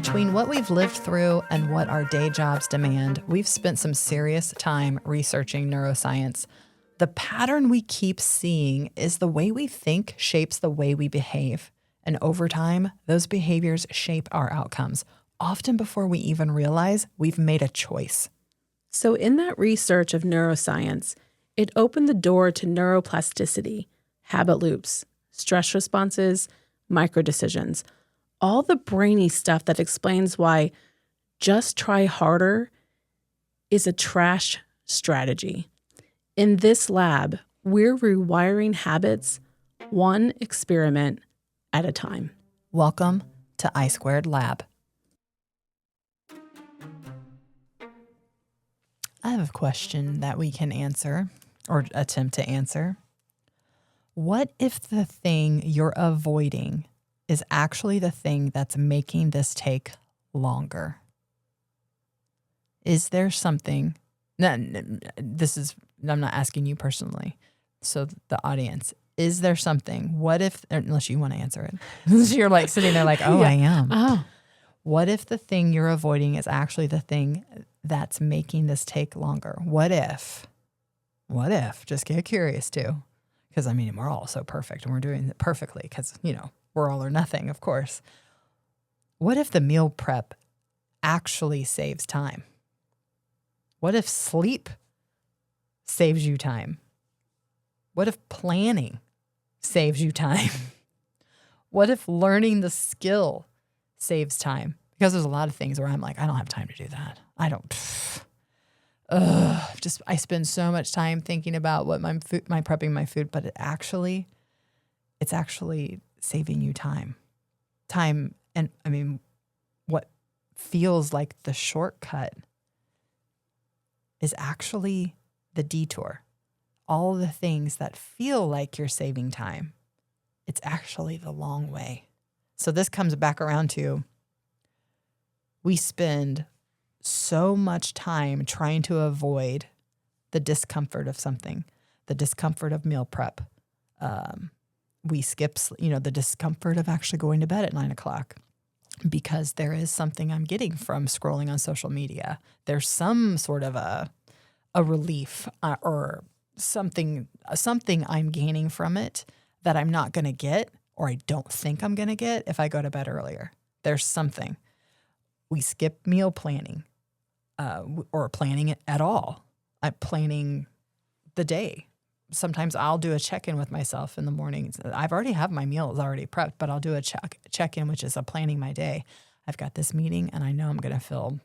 Between what we've lived through and what our day jobs demand, we've spent some serious time researching neuroscience. The pattern we keep seeing is the way we think shapes the way we behave. And over time, those behaviors shape our outcomes, often before we even realize we've made a choice. So in that research of neuroscience, it opened the door to neuroplasticity, habit loops, stress responses, microdecisions, all the brainy stuff that explains why just try harder is a trash strategy. In this lab, we're rewiring habits one experiment at a time. Welcome to I² Lab. I have a question that we can answer or attempt to answer. What if the thing you're avoiding is actually the thing that's making this take longer? Is there something, I'm not asking you personally, so the audience, is there something, what if, unless you want to answer it, you're like sitting there like, oh, yeah. I am. Oh. What if the thing you're avoiding is actually the thing that's making this take longer? What if, just get curious too. Because we're all so perfect and we're doing it perfectly because, we're all or nothing, of course. What if the meal prep actually saves time? What if sleep saves you time? What if planning saves you time? What if learning the skill saves time? Because there's a lot of things where I'm like, I don't have time to do that. I spend so much time thinking about what my prepping my food, but it's actually saving you time. And what feels like the shortcut is actually the detour. All the things that feel like you're saving time, it's actually the long way. So this comes back around to, we spend so much time trying to avoid the discomfort of something, the discomfort of meal prep. We skip, the discomfort of actually going to bed at 9 o'clock because there is something I'm getting from scrolling on social media. There's some sort of a relief or something I'm gaining from it that I'm not going to get, or I don't think I'm going to get if I go to bed earlier. There's something. We skip meal planning or planning it at all. I'm planning the day. Sometimes I'll do a check-in with myself in the mornings. I've already have my meals already prepped, but I'll do a check-in, which is a planning my day. I've got this meeting and I know I'm going to feel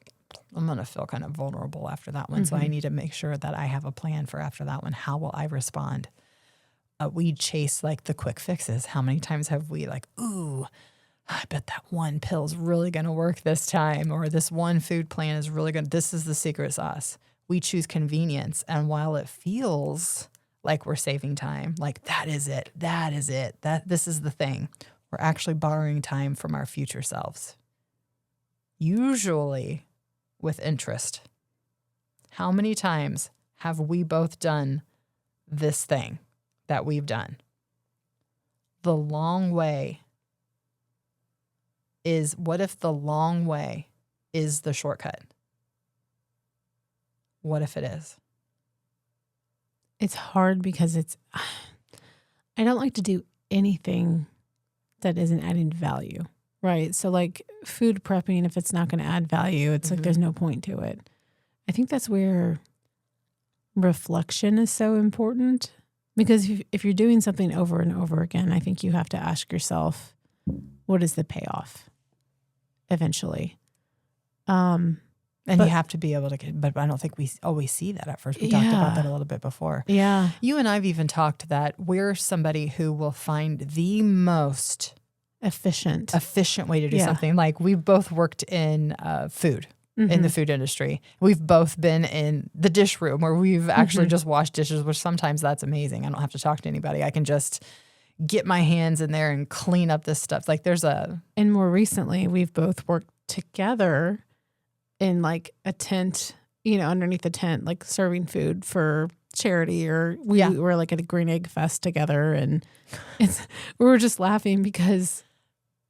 kind of vulnerable after that one. Mm-hmm. So I need to make sure that I have a plan for after that one. How will I respond? We chase like the quick fixes. How many times have we like, ooh, I bet that one pill's really going to work this time, or this one food plan is really good. This is the secret sauce. We choose convenience. And while it feels like we're saving time, like that is it, this is the thing, we're actually borrowing time from our future selves. Usually with interest. How many times have we both done this thing that we've done? The long way is, what if the long way is the shortcut? What if it is? It's hard because I don't like to do anything that isn't adding value, right? So like food prepping, if it's not going to add value, it's like there's no point to it. I think that's where reflection is so important, because if you're doing something over and over again, I think you have to ask yourself, what is the payoff eventually? And you have to be able to but I don't think we always see that at first. We talked about that a little bit before. Yeah. You and I've even talked that we're somebody who will find the most efficient way to do something. Like we've both worked in food, in the food industry. We've both been in the dish room where we've actually just washed dishes, which sometimes that's amazing. I don't have to talk to anybody. I can just get my hands in there and clean up this stuff. Like and more recently, we've both worked together in like a tent, underneath the tent, like serving food for charity, or we were like at a Green Egg Fest together, and we were just laughing because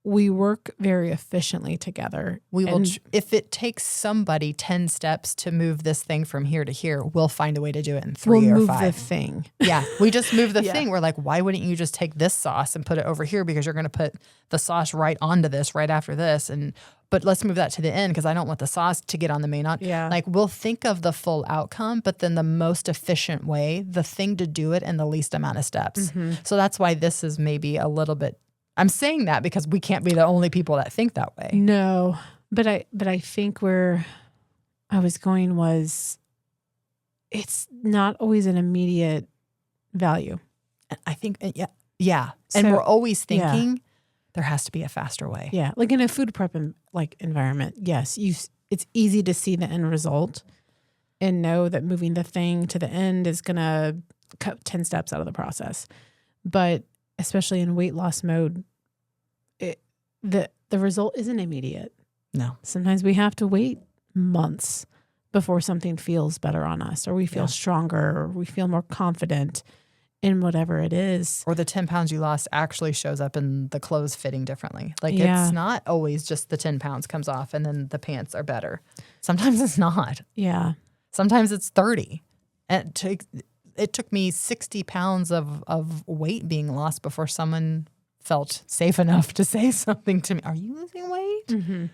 we work very efficiently together. We will, if it takes somebody 10 steps to move this thing from here to here, we'll find a way to do it in 3 we'll or move 5. the thing. Yeah, we just move the Yeah. thing. We're like, why wouldn't you just take this sauce and put it over here, because you're going to put the sauce right onto this right after this, but let's move that to the end because I don't want the sauce to get on the main. Yeah. Like, we'll think of the full outcome, but then the most efficient way, the thing to do it in the least amount of steps. Mm-hmm. So that's why this is maybe a little bit. I'm saying that because we can't be the only people that think that way. No, but I think where I was going was, it's not always an immediate value. I think, yeah. So, and we're always thinking there has to be a faster way. Yeah, like in a food prep environment, yes, it's easy to see the end result and know that moving the thing to the end is going to cut 10 steps out of the process. But especially in weight loss mode, the result isn't immediate. No. Sometimes we have to wait months before something feels better on us, or we feel stronger, or we feel more confident in whatever it is. Or the 10 pounds you lost actually shows up in the clothes fitting differently. Like, it's not always just the 10 pounds comes off and then the pants are better. Sometimes it's not. Yeah. Sometimes it's 30. And it took me 60 pounds of weight being lost before someone felt safe enough to say something to me. Are you losing weight? Mm-hmm.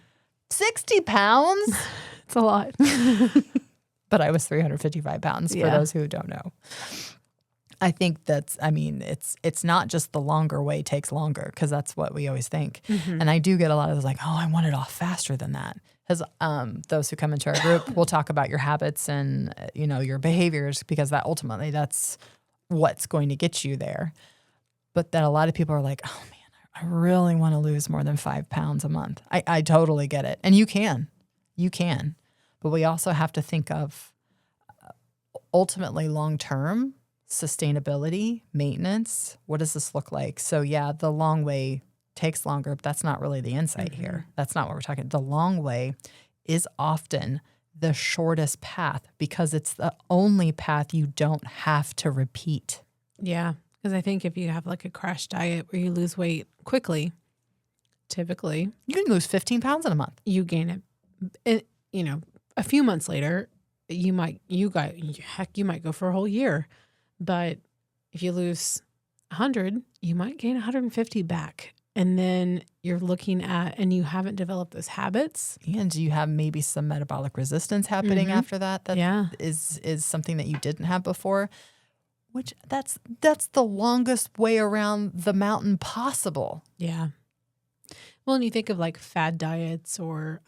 60 pounds? It's a lot. But I was 355 pounds for those who don't know. I think it's not just the longer way takes longer, because that's what we always think. Mm-hmm. And I do get a lot of those like, oh, I want it off faster than that. Because those who come into our group, we'll talk about your habits and, your behaviors, because that's what's going to get you there. But then a lot of people are like, oh man, I really want to lose more than 5 pounds a month. I totally get it. And you can. But we also have to think of ultimately long-term sustainability, maintenance. What does this look like? So yeah, the long way takes longer, but that's not really the insight here. That's not what we're talking. The long way is often the shortest path, because it's the only path you don't have to repeat. Yeah, because I think if you have like a crash diet where you lose weight quickly, typically you can lose 15 pounds in a month. You gain it. A few months later, you might go for a whole year. But if you lose 100, you might gain 150 back. And then you're looking at, and you haven't developed those habits. And you have maybe some metabolic resistance happening after that. That is something that you didn't have before. Which that's the longest way around the mountain possible. Yeah. Well, and you think of like fad diets or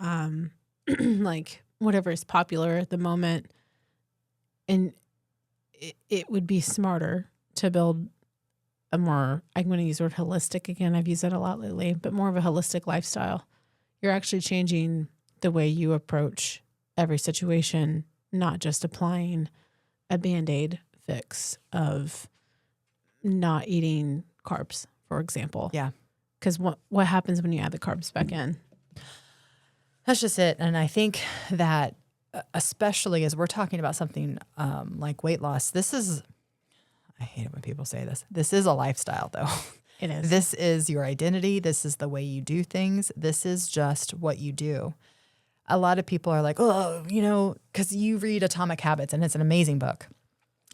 like whatever is popular at the moment, and it would be smarter to build a more, I'm going to use the word holistic again. I've used that a lot lately, but more of a holistic lifestyle. You're actually changing the way you approach every situation, not just applying a Band-Aid fix of not eating carbs, for example. Yeah. Because what happens when you add the carbs back in? That's just it. And I think that especially as we're talking about something like weight loss, I hate it when people say this. This is a lifestyle, though. It is. This is your identity. This is the way you do things. This is just what you do. A lot of people are like, oh, because you read Atomic Habits, and it's an amazing book.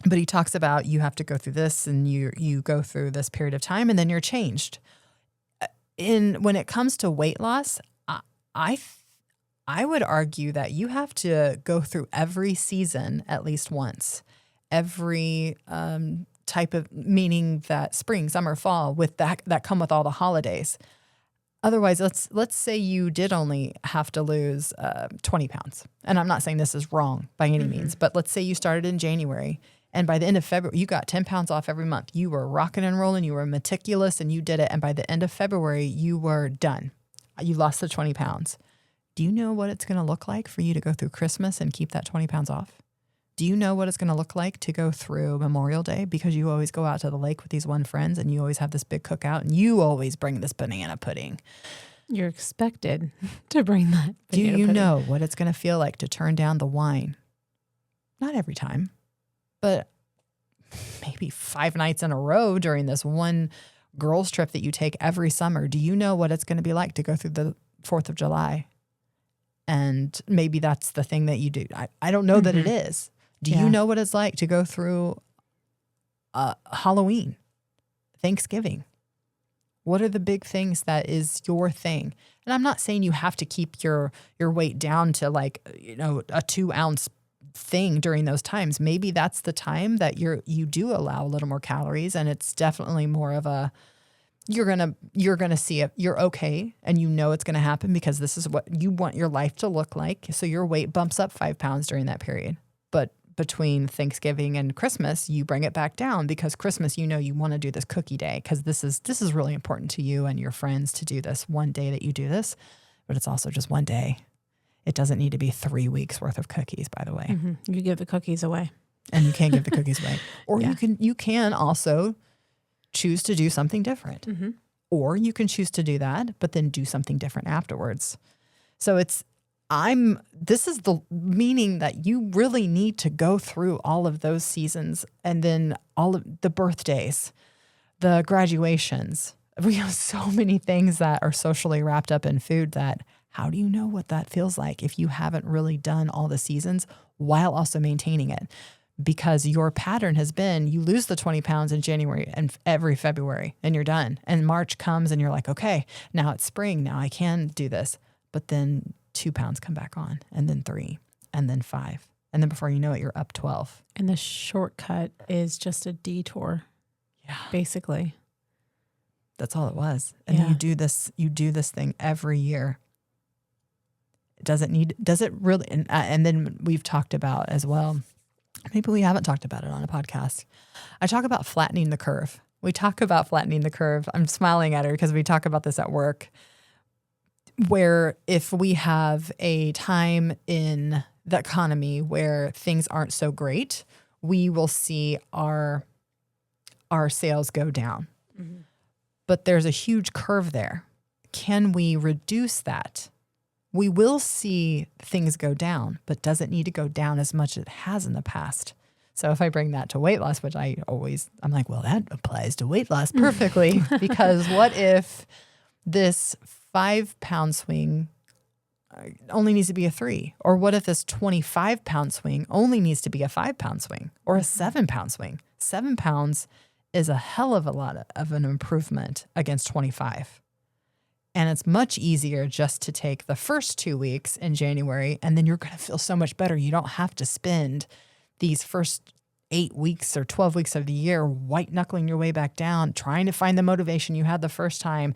But he talks about you have to go through this, and you go through this period of time, and then you're changed. When it comes to weight loss, I would argue that you have to go through every season at least once. Every type of, meaning that spring, summer, fall, with that come with all the holidays. Otherwise, let's say you did only have to lose 20 pounds. And I'm not saying this is wrong by any means, but let's say you started in January, and by the end of February, you got 10 pounds off every month. You were rocking and rolling, you were meticulous, and you did it. And by the end of February, you were done. You lost the 20 pounds. Do you know what it's going to look like for you to go through Christmas and keep that 20 pounds off? Do you know what it's going to look like to go through Memorial Day? Because you always go out to the lake with these friends, and you always have this big cookout, and you always bring this banana pudding. You're expected to bring that banana pudding. Do you pudding. know what it's going to feel like to turn down the wine? Not every time, but maybe 5 nights in a row during this one girls' trip that you take every summer, do you know what it's going to be like to go through the 4th of July? And maybe that's the thing that you do. I don't know that it is. Do you know what it's like to go through Halloween, Thanksgiving? What are the big things that is your thing? And I'm not saying you have to keep your weight down to like, a 2-ounce thing during those times. Maybe that's the time that you do allow a little more calories, and it's definitely more of a you're gonna see it. You're okay, and it's gonna happen because this is what you want your life to look like. So your weight bumps up 5 pounds during that period. But between Thanksgiving and Christmas, you bring it back down because Christmas, you want to do this cookie day because this is really important to you and your friends to do this one day that you do this, but it's also just one day. It doesn't need to be 3 weeks worth of cookies, by the way. Mm-hmm. You give the cookies away. And you can't give the cookies away. Or you can also choose to do something different. Mm-hmm. Or you can choose to do that, but then do something different afterwards. So this is the meaning that you really need to go through all of those seasons, and then all of the birthdays, the graduations. We have so many things that are socially wrapped up in food that how do you know what that feels like if you haven't really done all the seasons while also maintaining it? Because your pattern has been you lose the 20 pounds in January and every February and you're done. And March comes and you're like, okay, now it's spring. Now I can do this. But then 2 pounds come back on, and then 3, and then 5. And then before you know it, you're up 12. And the shortcut is just a detour. Yeah. Basically. That's all it was. And you do this thing every year. Does it really? And then we've talked about as well, maybe we haven't talked about it on a podcast. I talk about flattening the curve. We talk about flattening the curve. I'm smiling at her because we talk about this at work, where if we have a time in the economy where things aren't so great, we will see our sales go down. Mm-hmm. But there's a huge curve there. Can we reduce that? We will see things go down, but does it need to go down as much as it has in the past? So if I bring that to weight loss, which I'm like, well, that applies to weight loss perfectly because what if this 5-pound swing only needs to be a 3? Or what if this 25-pound swing only needs to be a 5-pound swing or a 7-pound swing? 7 pounds is a hell of a lot of an improvement against 25. And it's much easier just to take the first 2 weeks in January, and then you're going to feel so much better. You don't have to spend these first 8 weeks or 12 weeks of the year white knuckling your way back down, trying to find the motivation you had the first time.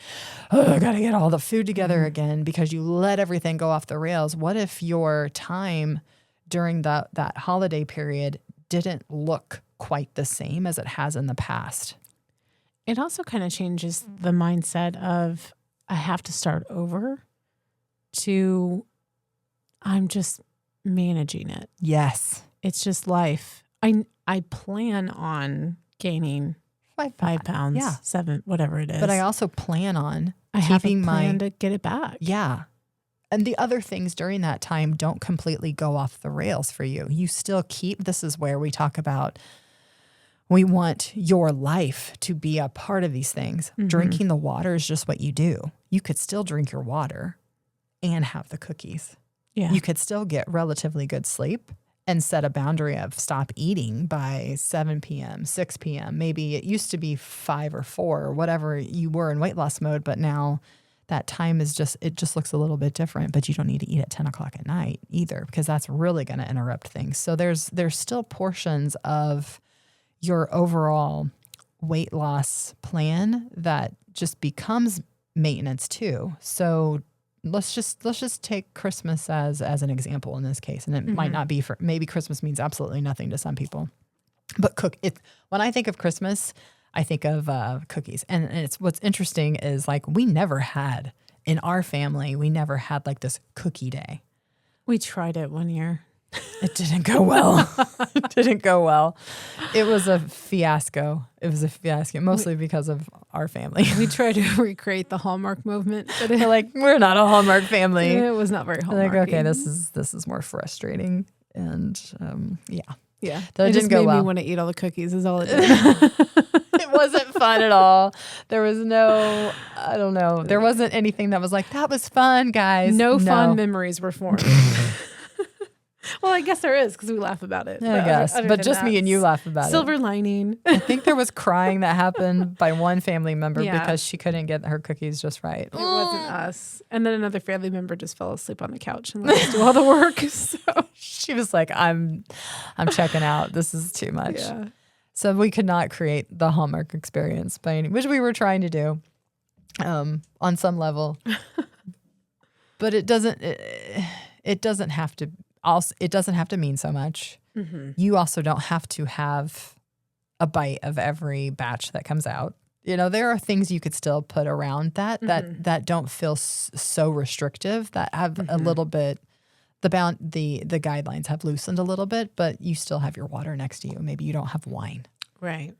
Oh, I got to get all the food together again because you let everything go off the rails. What if your time during that holiday period didn't look quite the same as it has in the past? It also kind of changes the mindset of I have to start over to I'm just managing it. Yes. It's just life. I plan on gaining 5 pounds, 7, whatever it is. But I also plan on I have a plan to get it back. Yeah. And the other things during that time don't completely go off the rails for you. You still this is where we talk about we want your life to be a part of these things. Mm-hmm. Drinking the water is just what you do. You could still drink your water and have the cookies. Yeah. You could still get relatively good sleep and set a boundary of stop eating by 7 p.m., 6 p.m. Maybe it used to be 5 or 4 or whatever you were in weight loss mode, but now that time is it just looks a little bit different, but you don't need to eat at 10 o'clock at night either because that's really going to interrupt things. So there's still portions of your overall weight loss plan that just becomes maintenance too. So let's just take Christmas as an example in this case. And it might not be maybe Christmas means absolutely nothing to some people, but when I think of Christmas, I think of cookies. And it's what's interesting is like in our family, we never had like this cookie day. We tried it one year. It didn't go well. It was a fiasco. Mostly because of our family. We tried to recreate the Hallmark movement, but we're not a Hallmark family. It was not very Hallmark. Okay, this is more frustrating, and yeah. That it didn't go well. Made me want to eat all the cookies. Is all it did. It wasn't fun at all. There was no, I don't know. There wasn't anything that was like, that was fun, guys. No fond memories were formed. Well, I guess there is because we laugh about it. I guess. Other But than just that, me and you laugh about silver it. lining. I think there was crying that happened by one family member Yeah. because she couldn't get her cookies just right. It wasn't us. And then another family member just fell asleep on the couch and let us do all the work. So She was like, I'm checking out. This is too much. yeah. So we could not create the Hallmark experience by any, which we were trying to do on some level. But it doesn't have to also, it doesn't have to mean so much. Mm-hmm. You also don't have to have a bite of every batch that comes out. You know, there are things you could still put around that that don't feel so restrictive, that have a little bit, the guidelines have loosened a little bit, but you still have your water next to you. Maybe you don't have wine. Right.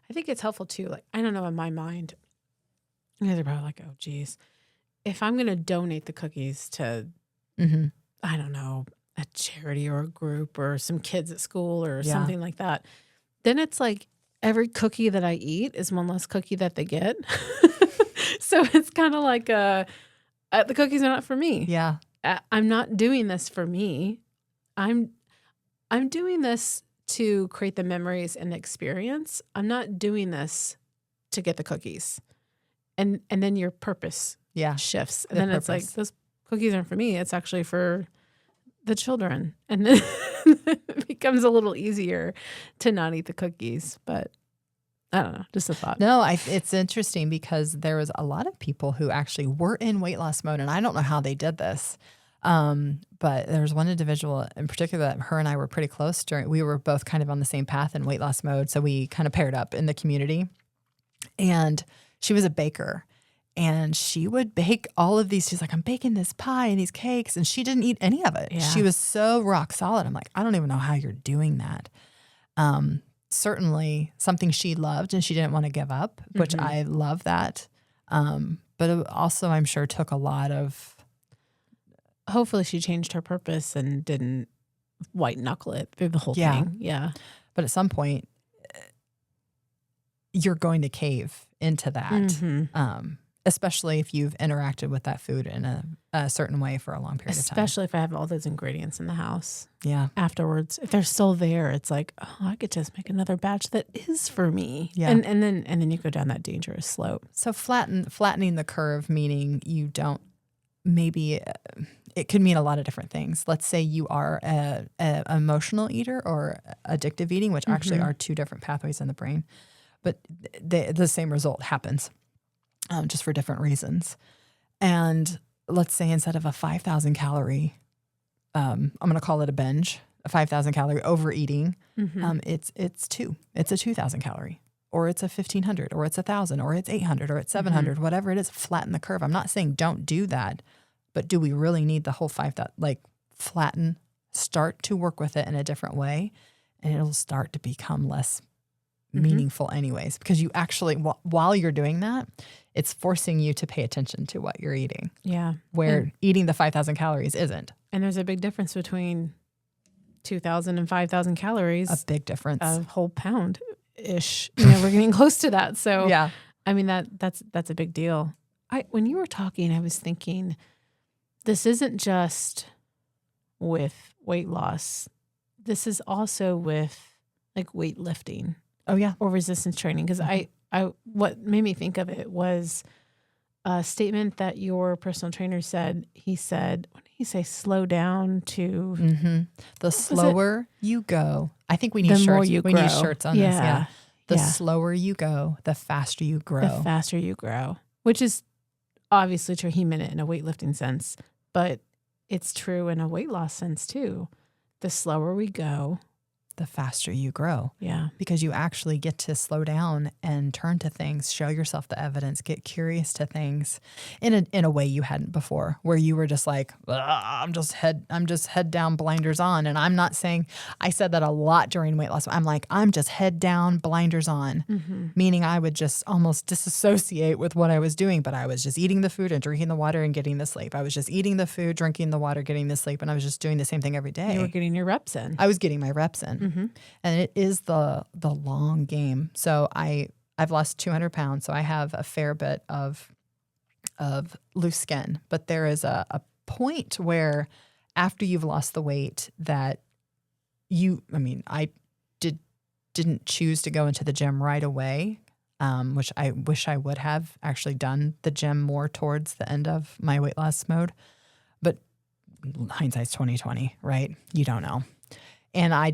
I think it's helpful too. Like, I don't know, in my mind, you guys are probably like, oh, geez, if I'm going to donate the cookies to, I don't know, a charity or a group or some kids at school or something like that, then it's like every cookie that I eat is one less cookie that they get. So it's kind of like the cookies are not for me. Yeah. I'm not doing this for me. I'm doing this to create the memories and the experience. I'm not doing this to get the cookies. And then your purpose shifts. And then it's like, those cookies aren't for me. It's actually for the children. And then it becomes a little easier to not eat the cookies. But I don't know, just a thought. No, it's interesting because there was a lot of people who actually were in weight loss mode, and I don't know how they did this. But there was one individual in particular that her and I were pretty close we were both kind of on the same path in weight loss mode. So we kind of paired up in the community, and she was a baker. And she would bake all of these. She's like, I'm baking this pie and these cakes. And she didn't eat any of it. Yeah. She was so rock solid. I'm like, I don't even know how you're doing that. Certainly something she loved and she didn't want to give up, which I love that. But it also, I'm sure, took a lot of. Hopefully she changed her purpose and didn't white knuckle it through the whole thing. Yeah. But at some point, you're going to cave into that. Especially if you've interacted with that food in a certain way for a long period of time. Especially if I have all those ingredients in the house. Yeah. Afterwards, if they're still there, it's like, oh, I could just make another batch that is for me. Yeah. And then you go down that dangerous slope. So flattening the curve, meaning you don't, maybe it could mean a lot of different things. Let's say you are a emotional eater or addictive eating, which actually are two different pathways in the brain, but the same result happens. Just for different reasons. And let's say instead of a 5,000 calorie, I'm going to call it a binge, a 5,000 calorie overeating, it's a 2,000 calorie, or it's a 1,500, or it's 1,000, or it's 800, or it's 700, whatever it is, flatten the curve. I'm not saying don't do that, but do we really need the whole 5,000, like flatten, start to work with it in a different way, and it'll start to become less meaningful anyways, because you actually, while you're doing that, it's forcing you to pay attention to what you're eating. Yeah. Where eating the 5,000 calories isn't. And there's a big difference between 2,000 and 5,000 calories. A big difference. A whole pound-ish. We're getting close to that. So, yeah. I mean, that's a big deal. When you were talking, I was thinking, this isn't just with weight loss. This is also with like weightlifting. Oh, yeah. Or resistance training. Because what made me think of it was a statement that your personal trainer said. He said, what did he say? Slow down to the slower you go. I think we need the shirts. More you we grow. need shirts on this. Yeah. The slower you go, the faster you grow. The faster you grow, which is obviously true. He meant it in a weightlifting sense, but it's true in a weight loss sense too. The slower we go, the faster you grow. Yeah. Because you actually get to slow down and turn to things, show yourself the evidence, get curious to things in a way you hadn't before, where you were just like, I'm just head down, blinders on. And I'm not saying, I said that a lot during weight loss. I'm like, I'm just head down, blinders on, meaning I would just almost disassociate with what I was doing, but I was just eating the food and drinking the water and getting the sleep. I was just eating the food, drinking the water, getting the sleep. And I was just doing the same thing every day. You were getting your reps in. I was getting my reps in. And it is the long game. So I I've lost 200 pounds, so I have a fair bit of loose skin. But there is a point where after you've lost the weight that I didn't choose to go into the gym right away, which I wish I would have actually done the gym more towards the end of my weight loss mode. But hindsight's 2020, right? You don't know. And I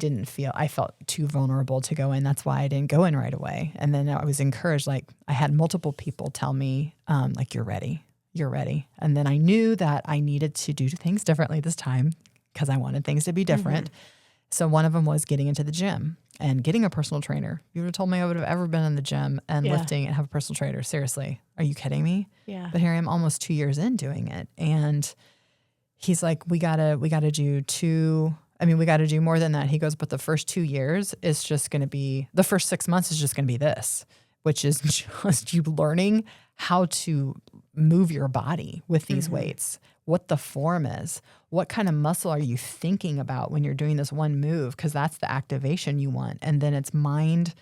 felt too vulnerable to go in. That's why I didn't go in right away. And then I was encouraged, like I had multiple people tell me, like, you're ready. And then I knew that I needed to do things differently this time because I wanted things to be different. Mm-hmm. So one of them was getting into the gym and getting a personal trainer. You would have told me I would have ever been in the gym and lifting and have a personal trainer. Seriously. Are you kidding me? Yeah. But here I am almost 2 years in doing it. And he's like, we gotta do more than that. He goes, but the first 2 years is just going to be, the first 6 months is just going to be this, which is just you learning how to move your body with these weights, what the form is, what kind of muscle are you thinking about when you're doing this one move? Because that's the activation you want. And then it's mind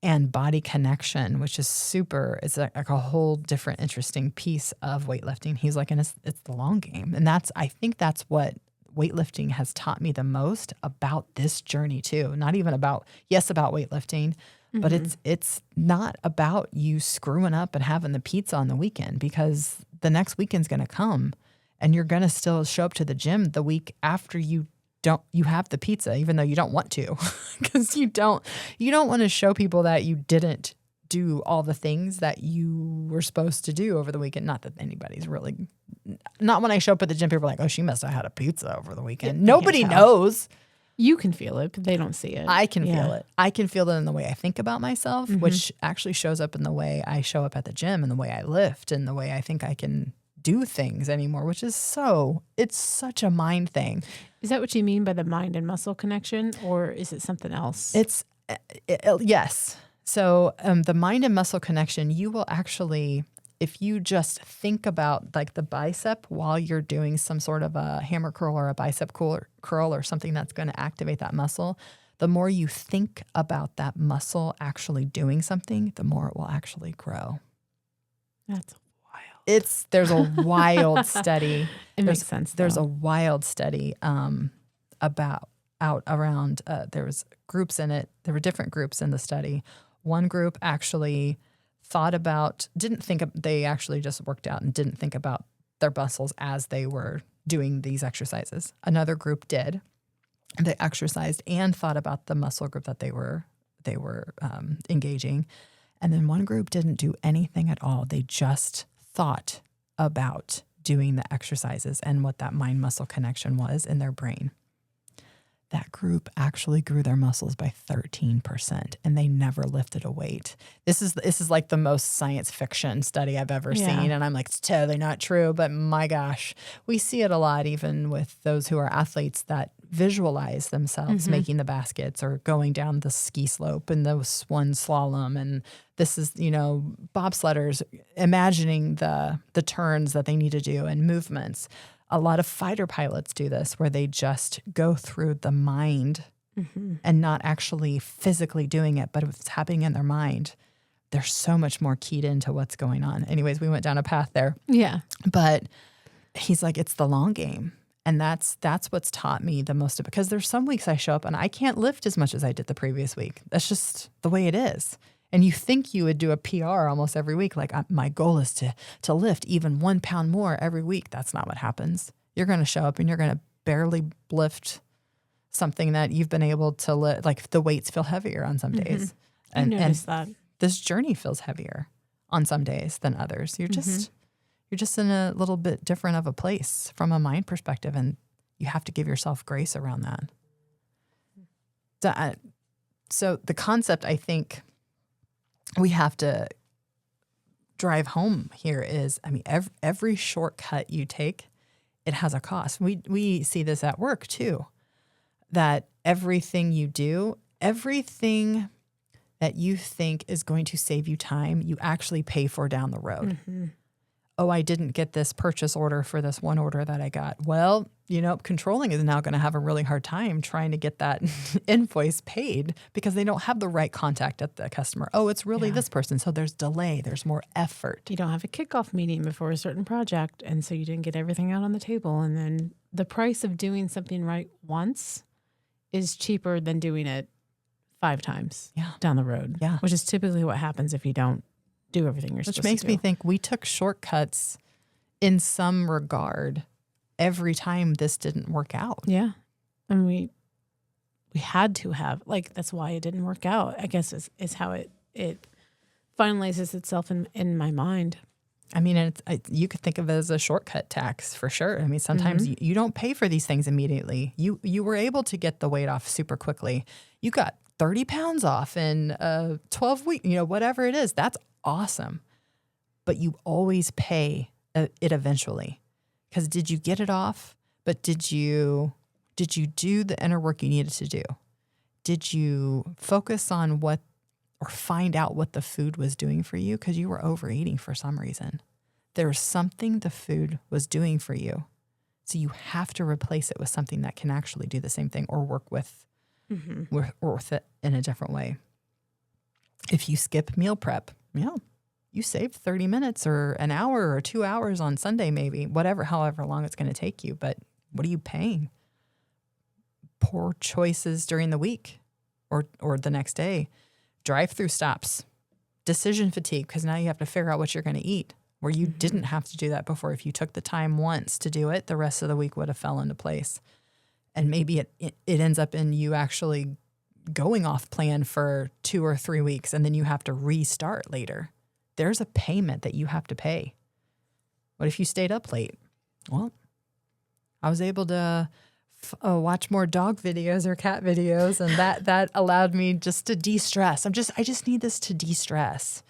and body connection, which is it's like a whole different interesting piece of weightlifting. He's like, and it's the long game. And I think that's what weightlifting has taught me the most about this journey too. Not even about weightlifting, but it's not about you screwing up and having the pizza on the weekend, because the next weekend's going to come and you're going to still show up to the gym the week after you have the pizza, even though you don't want to, because you don't want to show people that you didn't do all the things that you were supposed to do over the weekend. Not that anybody's really, not when I show up at the gym, people are like, oh, she must have had a pizza over the weekend. Nobody knows. You can feel it, but they don't see it. I can feel it. I can feel it in the way I think about myself, which actually shows up in the way I show up at the gym and the way I lift and the way I think I can do things anymore, which is it's such a mind thing. Is that what you mean by the mind and muscle connection, or is it something else? Yes. So the mind and muscle connection, you will actually, if you just think about like the bicep while you're doing some sort of a hammer curl or a bicep curl or something that's going to activate that muscle, the more you think about that muscle actually doing something, the more it will actually grow. That's wild. There's a wild study. Makes sense. There's a wild study around there was groups in it. There were different groups in the study. One group actually they actually just worked out and didn't think about their muscles as they were doing these exercises. Another group did. They exercised and thought about the muscle group that they were engaging. And then one group didn't do anything at all. They just thought about doing the exercises and what that mind-muscle connection was in their brain. That group actually grew their muscles by 13%, and they never lifted a weight. This is like the most science fiction study I've ever seen, and I'm like, it's totally not true, but my gosh, we see it a lot even with those who are athletes that visualize themselves making the baskets or going down the ski slope in the one slalom. And this is, bobsledders imagining the turns that they need to do and movements. A lot of fighter pilots do this, where they just go through the mind and not actually physically doing it, but if it's happening in their mind, they're so much more keyed into what's going on. Anyways, we went down a path there. Yeah. But he's like, it's the long game. And that's what's taught me the most, because there's some weeks I show up and I can't lift as much as I did the previous week. That's just the way it is. And you think you would do a PR almost every week. Like, my goal is to lift even 1 pound more every week. That's not what happens. You're going to show up and you're going to barely lift something that you've been able to lift. Like, the weights feel heavier on some days. I noticed that. This journey feels heavier on some days than others. You're just in a little bit different of a place from a mind perspective. And you have to give yourself grace around that. So the concept, I think, we have to drive home here is, every shortcut you take, it has a cost. We see this at work too, that everything you do, everything that you think is going to save you time, you actually pay for down the road. oh, I didn't get this purchase order for this one order that I got. Well, controlling is now going to have a really hard time trying to get that invoice paid because they don't have the right contact at the customer. Oh, it's really this person. So there's delay. There's more effort. You don't have a kickoff meeting before a certain project. And so you didn't get everything out on the table. And then the price of doing something right once is cheaper than doing it 5 times down the road. Yeah. Which is typically what happens if you don't do everything you're supposed to do. Which makes me think we took shortcuts in some regard every time this didn't work out. Yeah. And we had to have, that's why it didn't work out, I guess is how it finalizes itself in my mind. I mean, you could think of it as a shortcut tax for sure. I mean, sometimes you don't pay for these things immediately. You were able to get the weight off super quickly. You got 30 pounds off in 12 weeks, whatever it is. That's awesome. But you always pay it eventually. Because did you get it off? But did you do the inner work you needed to do? Did you focus on or find out what the food was doing for you? Because you were overeating for some reason. There was something the food was doing for you. So you have to replace it with something that can actually do the same thing or work with, with it in a different way. If you skip meal prep, you saved 30 minutes or an hour or 2 hours on Sunday, maybe, however long it's going to take you. But what are you paying? Poor choices during the week or the next day. Drive-through stops, decision fatigue, because now you have to figure out what you're going to eat, where you didn't have to do that before. If you took the time once to do it, the rest of the week would have fell into place. And maybe it ends up in you actually going off plan for 2 or 3 weeks, and then you have to restart later. There's a payment that you have to pay. What if you stayed up late? Well, I was able to watch more dog videos or cat videos, and that allowed me just to de-stress. I just need this to de-stress.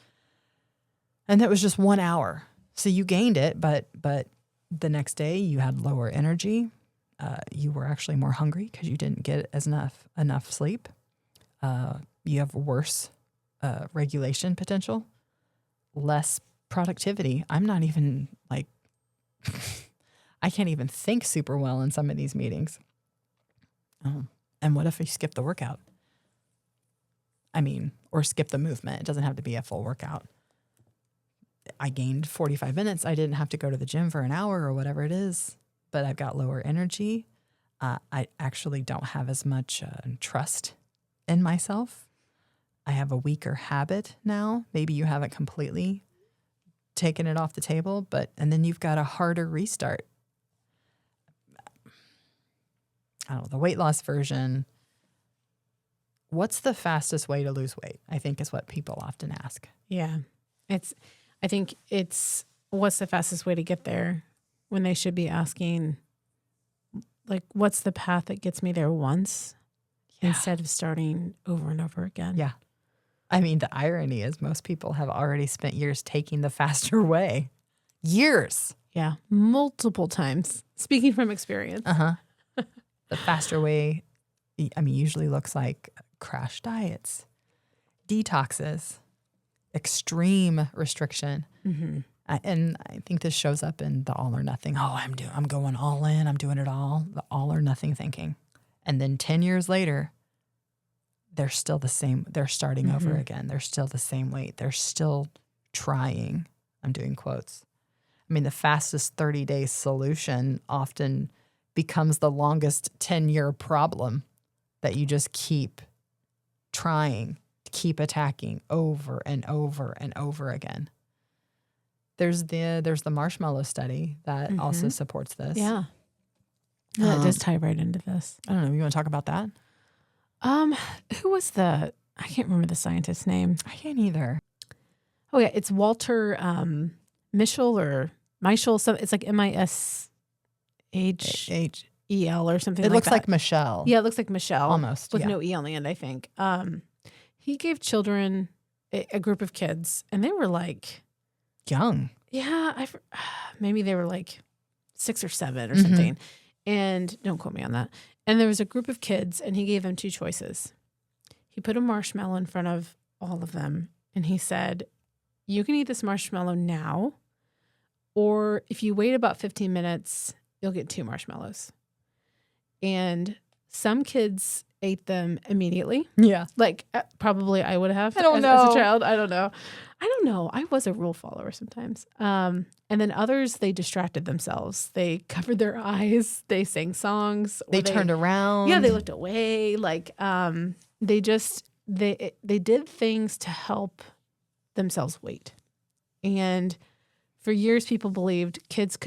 And that was just 1 hour. So you gained it, but the next day you had lower energy. You were actually more hungry because you didn't get enough sleep. You have worse regulation potential, less productivity. I'm not even I can't even think super well in some of these meetings. And what if you skip the workout? Or skip the movement. It doesn't have to be a full workout. I gained 45 minutes. I didn't have to go to the gym for an hour or whatever it is, but I've got lower energy. I actually don't have as much trust in myself. I have a weaker habit now. Maybe you haven't completely taken it off the table, and then you've got a harder restart. I don't know, the weight loss version. What's the fastest way to lose weight? I think is what people often ask. Yeah. I think it's what's the fastest way to get there when they should be asking, what's the path that gets me there once instead of starting over and over again? Yeah. The irony is most people have already spent years taking the faster way. Years. Yeah. Multiple times. Speaking from experience. The faster way, usually looks like crash diets, detoxes, extreme restriction. And I think this shows up in the all or nothing. Oh, I'm going all in. I'm doing it all. The all or nothing thinking. And then 10 years later, they're still the same. They're starting over again. They're still the same weight. They're still trying. I'm doing quotes. The fastest 30-day solution often becomes the longest 10-year problem that you just keep trying, keep attacking over and over and over again. There's the marshmallow study that also supports this. Yeah. That does tie right into this. I don't know. You want to talk about that? Who was I can't remember the scientist's name. I can't either. Oh yeah, it's Walter Mischel or Mischel. So it's like MISHEL or something. It like looks that. like Michelle. Yeah, it looks like Michelle Almost with no E on the end. I think. He gave children a group of kids, and they were young. Yeah, maybe they were 6 or 7 or something. And don't quote me on that. And there was a group of kids, and he gave them 2 choices. He put a marshmallow in front of all of them, and he said, you can eat this marshmallow now, or if you wait about 15 minutes, you'll get 2 marshmallows. And some kids ate them immediately. Yeah. Like probably I would have I don't as know. a child. I don't know. I was a rule follower sometimes. And then others, they distracted themselves. They covered their eyes. They sang songs. They turned around. Yeah, they looked away. Like they did things to help themselves wait. And for years, people believed kids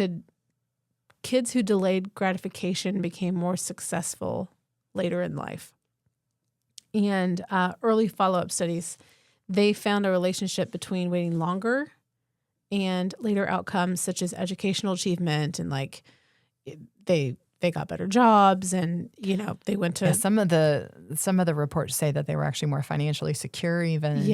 who delayed gratification became more successful later in life. And early follow-up studies, they found a relationship between waiting longer and later outcomes such as educational achievement, and like they got better jobs, and they went to some of the reports say that they were actually more financially secure, even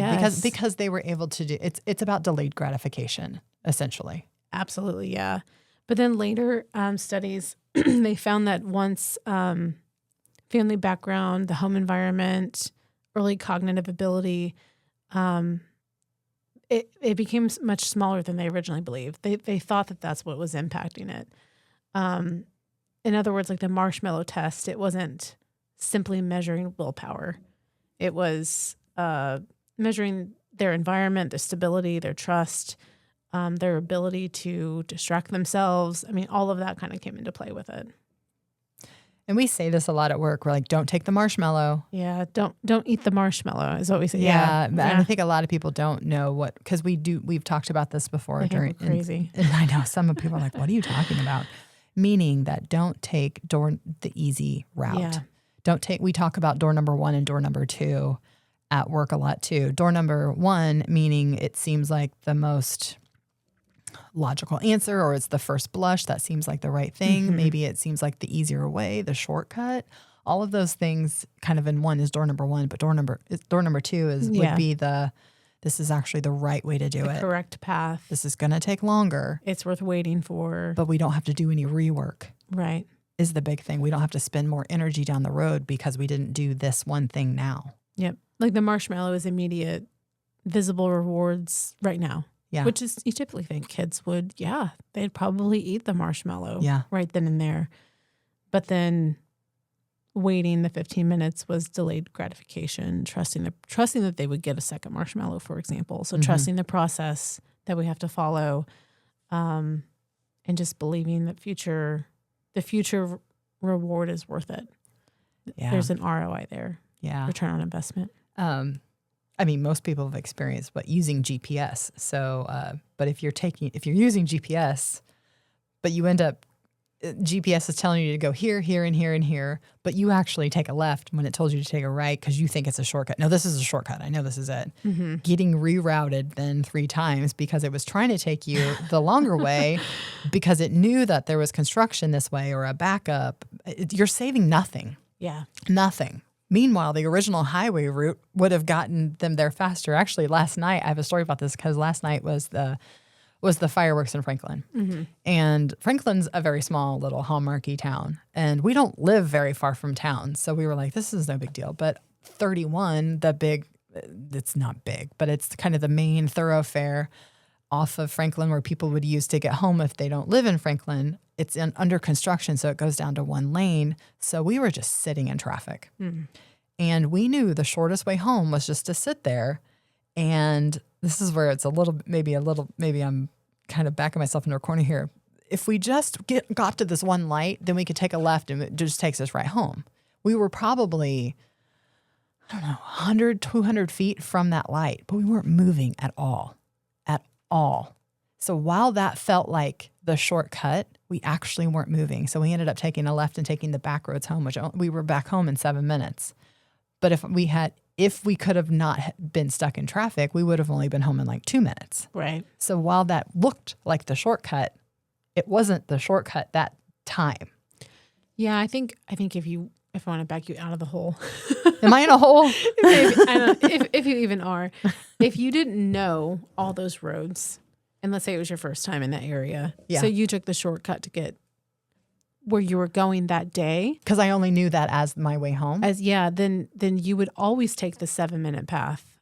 because they were able to do it's about delayed gratification essentially. Absolutely, yeah. But then later studies they found that once family background, the home environment, early cognitive ability, it became much smaller than they originally believed. They thought that that's what was impacting it. In other words, like the marshmallow test, it wasn't simply measuring willpower. It was measuring their environment, their stability, their trust, their ability to distract themselves. I mean, all of that kind of came into play with it. And we say this a lot at work. We're like, don't take the marshmallow. Yeah, don't eat the marshmallow is what we say. Yeah. And I think a lot of people don't know because we've talked about this before. Crazy. And I know some of people are like, what are you talking about? Meaning that don't take the easy route. Yeah. We talk about door number 1 and door number 2 at work a lot too. Door number 1, meaning it seems like the most logical answer, or it's the first blush that seems like the right thing. Mm-hmm. Maybe it seems like the easier way, the shortcut. All of those things kind of in one is door number 1, but door number 2 would be this is actually the right way to do it. Correct path. This is going to take longer. It's worth waiting for. But we don't have to do any rework. Right. Is the big thing. We don't have to spend more energy down the road because we didn't do this one thing now. Yep. Like the marshmallow is immediate, visible rewards right now. Yeah. Which is, you typically think kids would, they'd probably eat the marshmallow right then and there. But then waiting the 15 minutes was delayed gratification, trusting that they would get a second marshmallow, for example. So trusting the process that we have to follow, and just believing that the future reward is worth it. Yeah. There's an ROI there. Yeah. Return on investment. I mean, most people have experienced using GPS. So, but if you're using GPS, but you end up, GPS is telling you to go here, here, and here, and here, but you actually take a left when it told you to take a right because you think it's a shortcut. No, this is a shortcut. I know this is it. Mm-hmm. Getting rerouted then 3 times because it was trying to take you the longer way because it knew that there was construction this way or a backup. You're saving nothing. Yeah. Nothing. Meanwhile, the original highway route would have gotten them there faster. Actually, last night, I have a story about this because last night was the fireworks in Franklin. Mm-hmm. And Franklin's a very small little hallmarky town. And we don't live very far from town. So we were like, this is no big deal. But 31, it's not big, but it's kind of the main thoroughfare off of Franklin where people would use to get home if they don't live in Franklin. It's under construction, so it goes down to 1 lane. So we were just sitting in traffic. Mm. And we knew the shortest way home was just to sit there. And this is where it's maybe I'm kind of backing myself into a corner here. If we just got to this one light, then we could take a left and it just takes us right home. We were probably, 100, 200 feet from that light, but we weren't moving at all. So while that felt like the shortcut, we actually weren't moving. So we ended up taking a left and taking the back roads home, which we were back home in 7 minutes. But if we could have not been stuck in traffic, we would have only been home in like 2 minutes. Right. So while that looked like the shortcut, it wasn't the shortcut that time. Yeah, I think if I want to back you out of the hole. Am I in a hole? if you even are. If you didn't know all those roads, and let's say it was your first time in that area, so you took the shortcut to get where you were going that day. Because I only knew that as my way home. Then you would always take the 7-minute path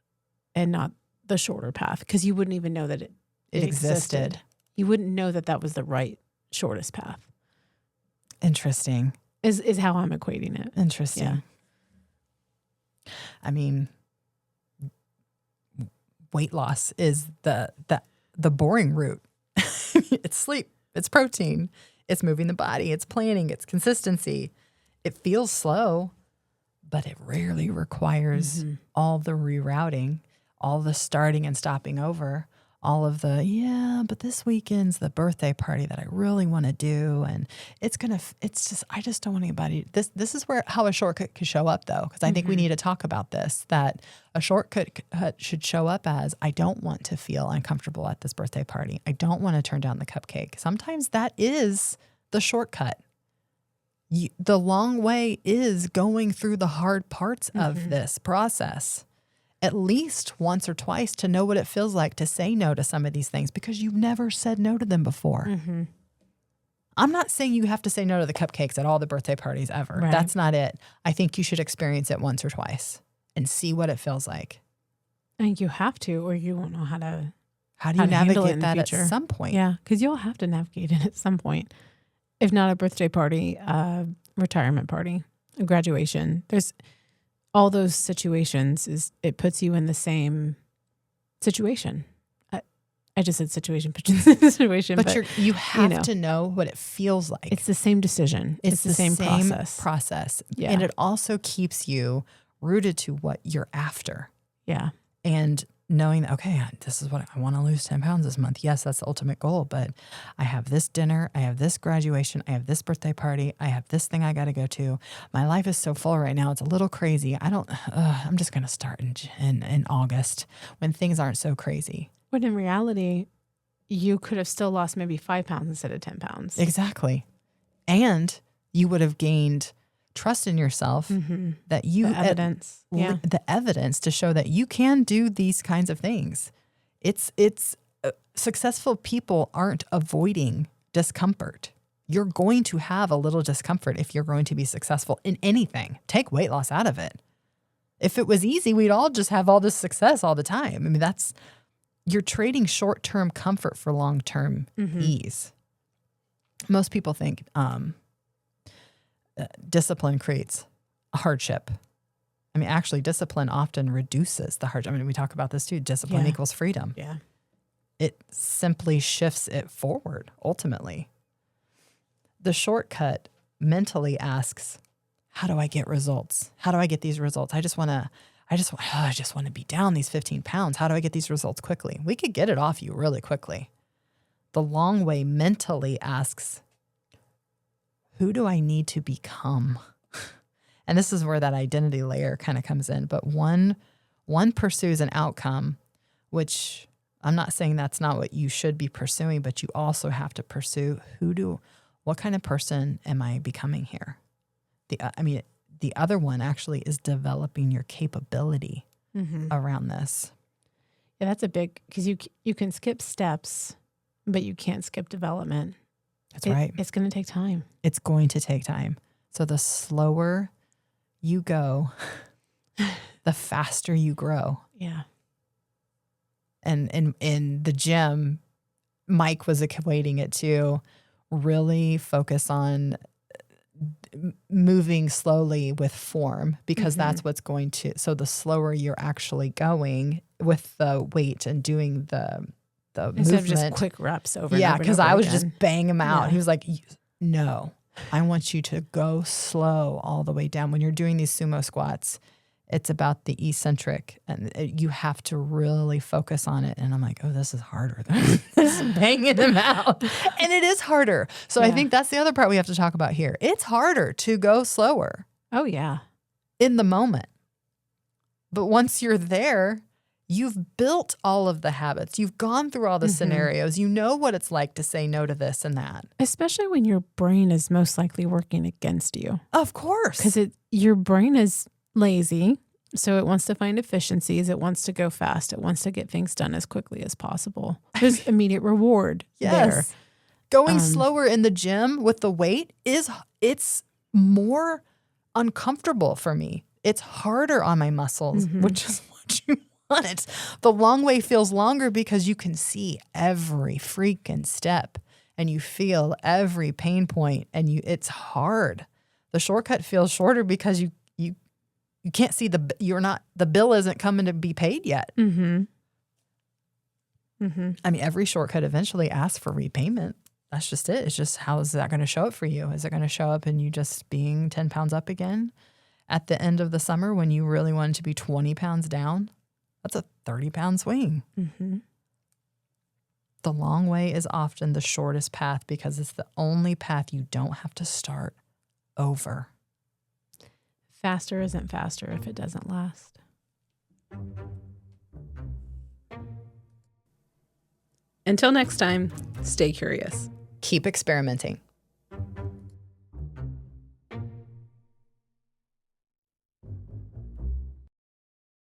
and not the shorter path because you wouldn't even know that it existed. You wouldn't know that that was the right shortest path. Interesting. Is how I'm equating it. Interesting. Yeah. I mean, weight loss is the boring route. It's sleep, it's protein, it's moving the body, it's planning, it's consistency. It feels slow, but it rarely requires all the rerouting, all the starting and stopping over, all of the, but this weekend's the birthday party that I really want to do. And I just don't want anybody. This is how a shortcut could show up, though, because I think we need to talk about this, that a shortcut should show up as, I don't want to feel uncomfortable at this birthday party. I don't want to turn down the cupcake. Sometimes that is the shortcut. The long way is going through the hard parts of this process at least once or twice to know what it feels like to say no to some of these things because you've never said no to them before. I'm not saying you have to say no to the cupcakes at all the birthday parties ever. Right. That's not it. I think you should experience it once or twice and see what it feels like. I think you have to, or you won't know how to navigate that at some point. Yeah, because you'll have to navigate it at some point. If not a birthday party, a retirement party, a graduation. There's all those situations. It puts you in the same situation. I just said situation, but you have to know what it feels like. It's the same decision. It's the same process. Yeah. And it also keeps you rooted to what you're after. Yeah. And knowing that, okay, this is what I want to lose 10 pounds this month. Yes, that's the ultimate goal, but I have this dinner, I have this graduation, I have this birthday party, I have this thing I got to go to. My life is so full right now. It's a little crazy. I'm just going to start in August when things aren't so crazy. But in reality, you could have still lost maybe 5 pounds instead of 10 pounds. Exactly. And you would have gained trust in yourself that you the evidence. The evidence to show that you can do these kinds of things. It's successful people aren't avoiding discomfort. You're going to have a little discomfort if you're going to be successful in anything. Take weight loss out of it. If it was easy, we'd all just have all this success all the time. I mean, you're trading short-term comfort for long-term ease. Most people think discipline creates a hardship. I mean, actually, discipline often reduces the hardship. I mean, we talk about this too. Discipline equals freedom. Yeah. It simply shifts it forward, ultimately. The shortcut mentally asks, how do I get results? How do I get these results? I just want to be down these 15 pounds. How do I get these results quickly? We could get it off you really quickly. The long way mentally asks, who do I need to become? And this is where that identity layer kind of comes in. But one pursues an outcome, which I'm not saying that's not what you should be pursuing, but you also have to pursue what kind of person am I becoming here? The other one actually is developing your capability around this. Yeah, that's a big, because you can skip steps, but you can't skip development. That's right. It's going to take time. It's going to take time. So the slower you go, the faster you grow. Yeah. And in the gym, Mike was equating it to really focus on moving slowly with form, because that's what's going to, so the slower you're actually going with the weight and doing the instead movement. of just quick reps over. Yeah, because I was just banging them out. Yeah. He was like, no, I want you to go slow all the way down. When you're doing these sumo squats, it's about the eccentric, and you have to really focus on it. And I'm like, oh, this is harder than banging them out. And it is harder. So I think that's the other part we have to talk about here. It's harder to go slower. Oh, yeah. In the moment. But once you're there, you've built all of the habits. You've gone through all the scenarios. You know what it's like to say no to this and that. Especially when your brain is most likely working against you. Of course. Because your brain is lazy, so it wants to find efficiencies. It wants to go fast. It wants to get things done as quickly as possible. There's immediate reward there. Going slower in the gym with the weight it's more uncomfortable for me. It's harder on my muscles, which is what you honest. The long way feels longer because you can see every freaking step and you feel every pain point, and it's hard. The shortcut feels shorter because you can't see the bill isn't coming to be paid yet. Mm-hmm. Mm-hmm. I mean, every shortcut eventually asks for repayment. That's just it. It's just, how is that going to show up for you? Is it going to show up in you just being 10 pounds up again at the end of the summer when you really wanted to be 20 pounds down? That's a 30-pound swing. Mm-hmm. The long way is often the shortest path because it's the only path you don't have to start over. Faster isn't faster if it doesn't last. Until next time, stay curious. Keep experimenting.